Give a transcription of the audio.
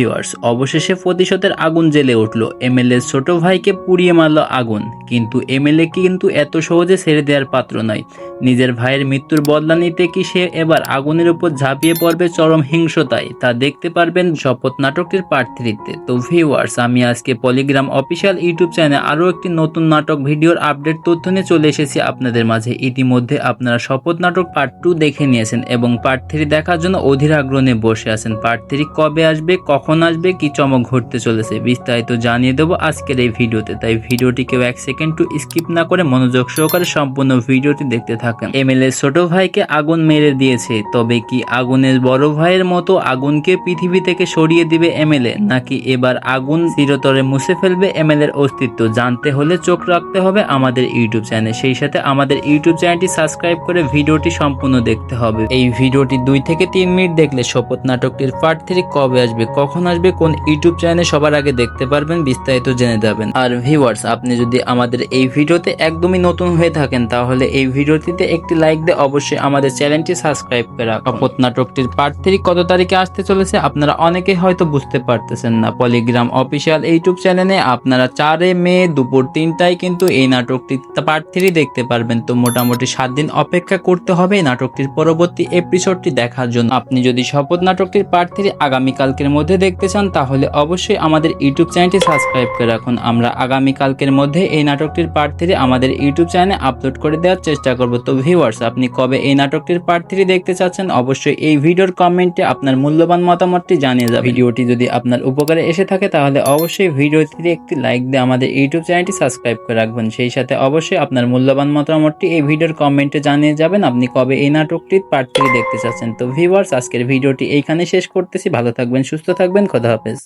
Viewers, অবশেষে প্রতিশোধের আগুন জ্বেলে উঠল। এমএলএ ছোট ভাইকে পুড়িয়ে মারল আগুন, কিন্তু এমএলএ কিন্তু এত সহজে ছেড়ে দেওয়ার পাত্র নয়। নিজের ভাইয়ের মৃত্যুর বদলা নিতে কি সে এবার আগুনের উপর ঝাঁপিয়ে পড়বে চরম হিংসতায়, তা দেখতে পারবেন শপথ নাটকটির পার্ট 3-তে। তো ভিউয়ার্স, আমি আজকে পলিগ্রাম অফিসিয়াল ইউটিউব চ্যানেলে আরও একটি নতুন নাটক ভিডিওর আপডেট তথ্য নিয়ে চলে এসেছি আপনাদের মাঝে। ইতিমধ্যে আপনারা শপথ নাটক পার্ট 2 দেখে নিয়েছেন এবং পার্ট 3 দেখার জন্য অধীর আগ্রহ নিয়ে বসে আছেন। পার্ট 3 কবে আসবে, কখন আসবে, কি চমক ঘটতে চলেছে, বিস্তারিত জানিয়ে দেবো আজকের এই ভিডিওতে। তাই ভিডিওটি কেউ 1 সেকেন্ড টু স্কিপ না করে মনোযোগ সহকারে সম্পূর্ণ ভিডিওটি দেখতে থাকেন। এমএলএ ছোট ভাইকে আগুন মেরে দিয়েছে, তবে কি আগুনের বড় ভাইয়ের মতো আগুনকে পৃথিবী থেকে সরিয়ে দিবে এমএলএ, নাকি এবার আগুন চিরতরে মুছে ফেলবে এমএলএর অস্তিত্ব? জানতে হলে চোখ রাখতে হবে আমাদের ইউটিউব চ্যানেলে, সেই সাথে আমাদের ইউটিউব চ্যানেলটি সাবস্ক্রাইব করে ভিডিওটি সম্পূর্ণ দেখতে হবে। এই ভিডিওটি 2 থেকে 3 মিনিট দেখলে শপথ নাটকটির পার্ট 3 কবে আসবে, কখন আসবে, কোন ইউটিউব চ্যানেলে সবার আগে দেখতে পারবেন, বিস্তারিত জেনে যাবেন। আর ভিউয়ার্স, আপনি যদি আমাদের এই ভিডিওতে একদমই নতুন হয়ে থাকেন তাহলে এই ভিডিওটিতে একটি লাইক দিয়ে অবশ্যই আমাদের চ্যানেলটি সাবস্ক্রাইব করে রাখুন। শপথ নাটকটির পার্ট 3 কত তারিখে আসতে চলেছে আপনারা অনেকেই হয়তো বুঝতে পারতেছেন না। পলিগ্রাম অফিসিয়াল ইউটিউব চ্যানেলে আপনারা 4 মে দুপুর 3টায় কিন্তু এই নাটকটি পার্ট 3 দেখতে পারবেন। তো মোটামুটি 7 দিন অপেক্ষা করতে হবে এই নাটকটির পরবর্তী এপিসোডটি দেখার জন্য। আপনি যদি শপথ নাটকটির পার্ট 3 আগামীকালকের মধ্যে দেখতে চান তাহলে অবশ্যই আমাদের ইউটিউব চ্যানেলটি সাবস্ক্রাইব করে রাখুন। আমরা আগামীকালকের মধ্যে এই নাটকটির পার্ট 3 আমাদের ইউটিউব চ্যানেলে আপলোড করে দেওয়ার চেষ্টা করব। তো ভিউয়ার্স, আপনি কবে এই নাটকটির পার্ট 3 দেখতে চাচ্ছেন অবশ্যই এই ভিডিওর কমেন্টে আপনার মূল্যবান মতামতটি জানিয়ে যাবেন। ভিডিওটি যদি আপনার উপকারে এসে থাকে তাহলে অবশ্যই ভিডিওটিতে একটি লাইক দিয়ে আমাদের ইউটিউব চ্যানেলটি সাবস্ক্রাইব করে রাখবেন। সেই সাথে অবশ্যই আপনার মূল্যবান মতামতটি এই ভিডিওর কমেন্টে জানিয়ে যাবেন আপনি কবে এই নাটকটির পার্ট 3 দেখতে চাচ্ছেন। তো ভিউয়ার্স, আজকের ভিডিওটি এইখানে শেষ করতেছি। ভালো থাকবেন, সুস্থ থাকবেন, খোদা হাফেজ।